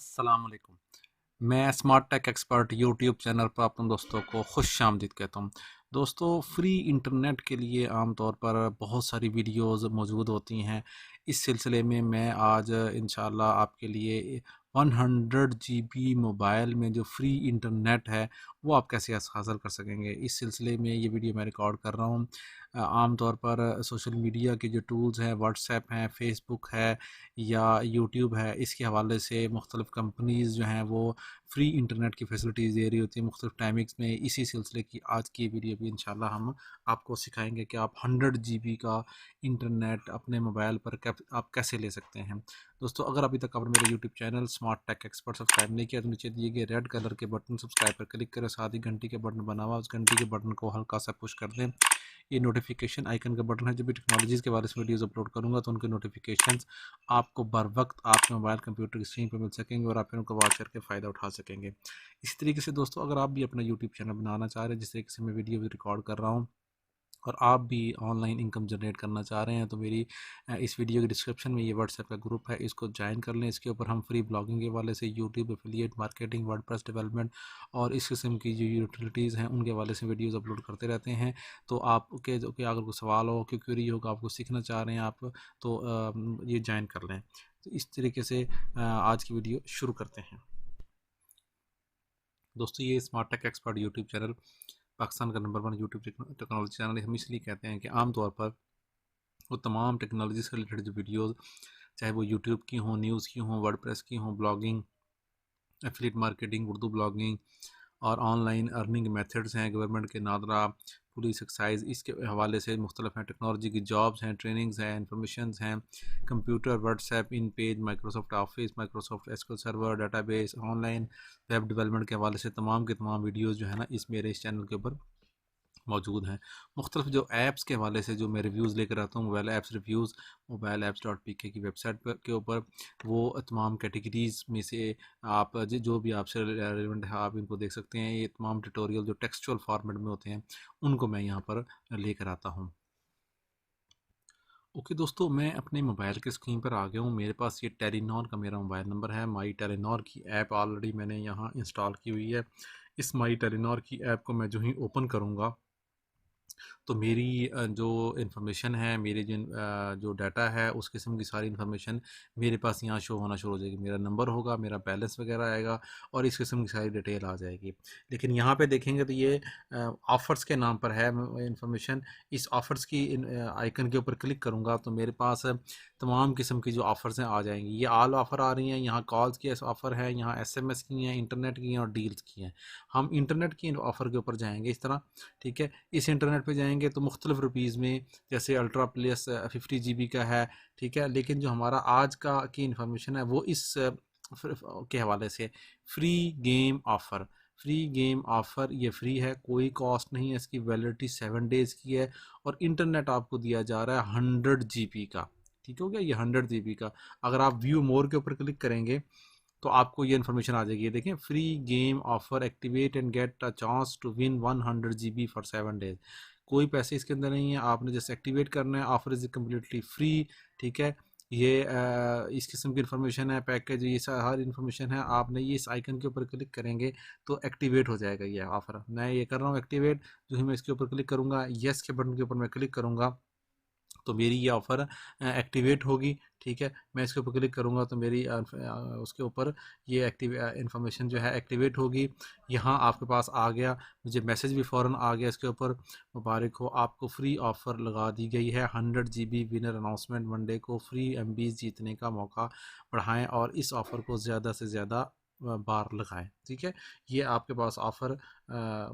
अस्सलाम वालेकुम। मैं smart tech expert YouTube channel पर अपने दोस्तों को खुश आमदीद कहता हूँ। दोस्तों, फ्री इंटरनेट के लिए आमतौर पर बहुत सारी वीडियोस मौजूद होती हैं। इस सिलसिले में मैं आज इंशाल्लाह आपके लिए 100 जीबी मोबाइल में जो फ्री इंटरनेट है वो आप कैसे हासिल कर सकेंगे, इस सिलसिले में ये वीडियो मैं रिकॉर्ड कर रहा हूँ। आमतौर पर सोशल मीडिया के जो टूल्स हैं, व्हाट्सएप हैं, फेसबुक है या यूट्यूब है, इसके हवाले से मुख्तलिफ़ कंपनीज़ जो हैं वो फ्री इंटरनेट की फैसिलिटीज़ दे रही होती है मुख्तलिफ टाइमिंग्स में। इसी सिलसिले की आज की वीडियो भी इंशाल्लाह हम आपको सिखाएंगे कि आप 100 जीबी का इंटरनेट अपने मोबाइल पर आप कैसे ले सकते हैं। दोस्तों, अगर अभी तक आपने मेरे YouTube channel smart tech expert subscribe नहीं किया तो नीचे दिए गए रेड कलर के बटन सब्सक्राइब पर क्लिक करें, साथ ही घंटी के बटन बना हुआ उस घंटी के बटन को हल्का सा पुश कर दें। ये नोटिफिकेशन आइकन का बटन है। जब भी टेक्नोलॉजीज़ के बारे में वीडियोज़ अपलोड करूँगा तो उनके नोटिफिकेशंस आपको बर वक्त आपके मोबाइल कंप्यूटर की स्क्रीन पर मिल सकेंगे और आप फिर उनको वॉच करके फ़ायदा उठा सकेंगे। इसी तरीके से दोस्तों, अगर आप भी अपना यूट्यूब चैनल बनाना चाह रहे हैं जिस तरीके से मैं वीडियो रिकॉर्ड कर रहा हूँ और आप भी ऑनलाइन इनकम जनरेट करना चाह रहे हैं तो मेरी इस वीडियो के डिस्क्रिप्शन में ये व्हाट्सएप का ग्रुप है, इसको ज्वाइन कर लें। इसके ऊपर हम फ्री ब्लॉगिंग के वाले से YouTube affiliate marketing, WordPress development और इस किस्म की जो यूटिलिटीज़ हैं उनके वाले से वीडियोज़ अपलोड करते रहते हैं। तो आपके जो कि अगर कोई सवाल हो, कोई क्वेरी होगा, आपको सीखना चाह रहे हैं आप, तो ये ज्वाइन कर लें। तो इस तरीके से आज की वीडियो शुरू करते हैं। दोस्तों, ये smart tech expert YouTube channel Pakistan का नंबर 1 यूट्यूब टेक्नोलॉजी चैनल हम इसलिए कहते हैं कि आमतौर पर वो तमाम टेक्नोलॉजी से रिलेटेड जो वीडियोस, चाहे वो यूट्यूब की हों, न्यूज़ की हों, वर्डप्रेस की हों, blogging, affiliate marketing, Urdu blogging और ऑनलाइन अर्निंग मेथड्स हैं, गवर्नमेंट के नादरा, पुलिस एक्साइज, इसके हवाले से मुख्तलिफ हैं, टेक्नोलॉजी की जॉब्स हैं, ट्रेनिंग्स हैं, इंफॉर्मेशन हैं, कंप्यूटर, व्हाट्सएप, इन page, Microsoft office, Microsoft SQL server, database, online web development के हवाले से तमाम के तमाम वीडियोज़ जो है ना इस मेरे इस चैनल के ऊपर मौजूद हैं। मुख्तलिफ जो ऐप्स के हवाले से जो मैं रिव्यूज़ लेकर आता हूँ, mobile apps reviews, mobile apps dot P के की वेबसाइट पर के ऊपर, वो तमाम कैटेगरीज़ में से आप जो भी आपसे रेलिवेंट है आप इनको देख सकते हैं। ये तमाम ट्यूटोरियल जो टेक्सचुअल फॉर्मेट में होते हैं उनको मैं यहाँ पर लेकर आता हूँ। ओके दोस्तों, मैं अपने मोबाइल की स्क्रीन पर आ गया हूँ। मेरे पास ये टेलीनॉर का मेरा मोबाइल नंबर है। माई टेलीनॉर की ऐप ऑलरेडी मैंने यहाँ इंस्टॉल की हुई है। इस माई टेलीनॉर की ऐप को मैं जो ही ओपन करूँगा तो मेरी जो इन्फॉर्मेशन है, मेरी जो डाटा है, उस किस्म की सारी इन्फॉर्मेशन मेरे पास यहाँ शो होना शुरू हो जाएगी। मेरा नंबर होगा, मेरा बैलेंस वगैरह आएगा और इस किस्म की सारी डिटेल आ जाएगी। लेकिन यहाँ पे देखेंगे तो ये ऑफ़र्स के नाम पर है इन्फॉर्मेशन। इस ऑफ़र्स की आइकन के ऊपर क्लिक करूँगा तो मेरे पास तमाम किस्म की जो ऑफ़र्स हैं आ जाएंगी। ये ऑल ऑफ़र आ रही हैं, यहाँ कॉल्स की ऑफ़र है, यहाँ एसएमएस की हैं, इंटरनेट की हैं और डील्स की हैं। हम इंटरनेट की ऑफ़र के ऊपर जाएंगे इस तरह, ठीक है। इस इंटरनेट पे जाएंगे तो मुख्तलिफ रुपीज़ में, जैसे अल्ट्रा प्लस 50 जीबी का है, ठीक है। लेकिन जो हमारा आज का की इंफॉर्मेशन है वो इस के हवाले से free game offer, free game offer ये फ्री है, कोई कॉस्ट नहीं है, इसकी वैलिडिटी 7 डेज़ की है और इंटरनेट आपको दिया जा रहा है 100 जीबी का। ठीक हो गया, ये 100 जीबी का। अगर आप व्यू मोर के ऊपर क्लिक करेंगे तो आपको ये इन्फॉर्मेशन आ जाएगी। ये देखें, free game offer, activate and get a chance to win 100 GB for 7 days. कोई पैसे इसके अंदर नहीं है, आपने जैसे एक्टिवेट करना है। ऑफर इज कम्प्लीटली फ्री, ठीक है। ये इस किस्म की इन्फॉर्मेशन है, पैकेज, ये हर इन्फॉर्मेशन है। आपने ये इस आइकन के ऊपर क्लिक करेंगे तो एक्टिवेट हो जाएगा ये ऑफर। मैं ये कर रहा हूँ एक्टिवेट। जो ही मैं इसके ऊपर क्लिक करूँगा, येस के बटन के ऊपर मैं क्लिक करूँगा तो मेरी ये ऑफ़र एक्टिवेट होगी, ठीक है। मैं इसके ऊपर क्लिक करूँगा तो मेरी उसके ऊपर ये इन्फॉर्मेशन जो है एक्टिवेट होगी। यहाँ आपके पास आ गया, मुझे मैसेज भी फ़ौरन आ गया इसके ऊपर, मुबारक हो, आपको फ्री ऑफ़र लगा दी गई है। 100 जीबी विनर अनाउंसमेंट, मंडे को फ्री एमबीज़ जीतने का मौका बढ़ाएँ और इस ऑफ़र को ज़्यादा से ज़्यादा बार लगाएँ, ठीक है। ये आपके पास ऑफ़र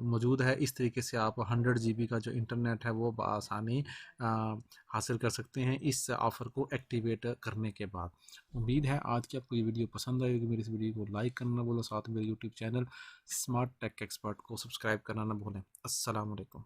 मौजूद है। इस तरीके से आप 100 जीबी का जो इंटरनेट है वो बआसानी हासिल कर सकते हैं इस ऑफ़र को एक्टिवेट करने के बाद। उम्मीद है आज की आपको ये वीडियो पसंद आई होगी। मेरी इस वीडियो को लाइक करना ना भूलें, साथ में मेरे YouTube channel smart tech expert को सब्सक्राइब करना ना भूलें। अस्सलाम वालेकुम।